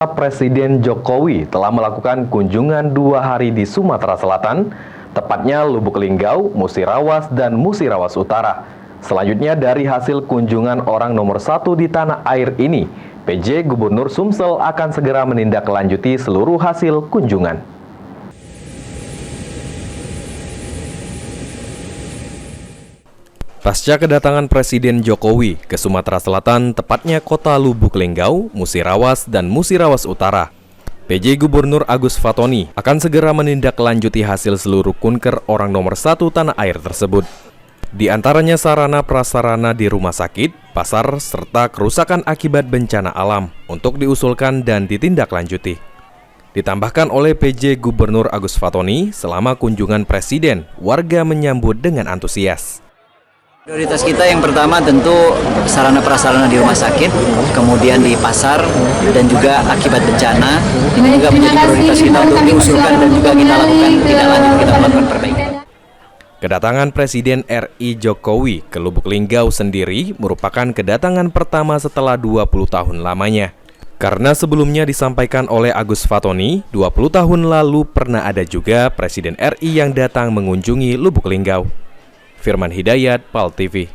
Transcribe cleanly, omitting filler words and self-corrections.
Presiden Jokowi telah melakukan kunjungan 2 hari di Sumatera Selatan, tepatnya Lubuk Linggau, Musirawas, dan Musirawas Utara. Selanjutnya dari hasil kunjungan orang nomor 1 di tanah air ini, PJ Gubernur Sumsel akan segera menindaklanjuti seluruh hasil kunjungan. Pasca kedatangan Presiden Jokowi ke Sumatera Selatan, tepatnya kota Lubuk Linggau, Musirawas, dan Musirawas Utara, PJ Gubernur Agus Fatoni akan segera menindaklanjuti hasil seluruh kunker orang nomor 1 tanah air tersebut. Di antaranya sarana prasarana di rumah sakit, pasar, serta kerusakan akibat bencana alam untuk diusulkan dan ditindaklanjuti. Ditambahkan oleh PJ Gubernur Agus Fatoni, selama kunjungan Presiden, warga menyambut dengan antusias. Prioritas kita yang pertama tentu sarana prasarana di rumah sakit, kemudian di pasar, dan juga akibat bencana. Ini juga menjadi prioritas kita untuk diusulkan dan juga kita lakukan tindak lanjut, kita melakukan perbaikan. Kedatangan Presiden RI Jokowi ke Lubuk Linggau sendiri merupakan kedatangan pertama setelah 20 tahun lamanya. Karena sebelumnya disampaikan oleh Agus Fatoni, 20 tahun lalu pernah ada juga Presiden RI yang datang mengunjungi Lubuk Linggau. Firman Hidayat, PAL TV.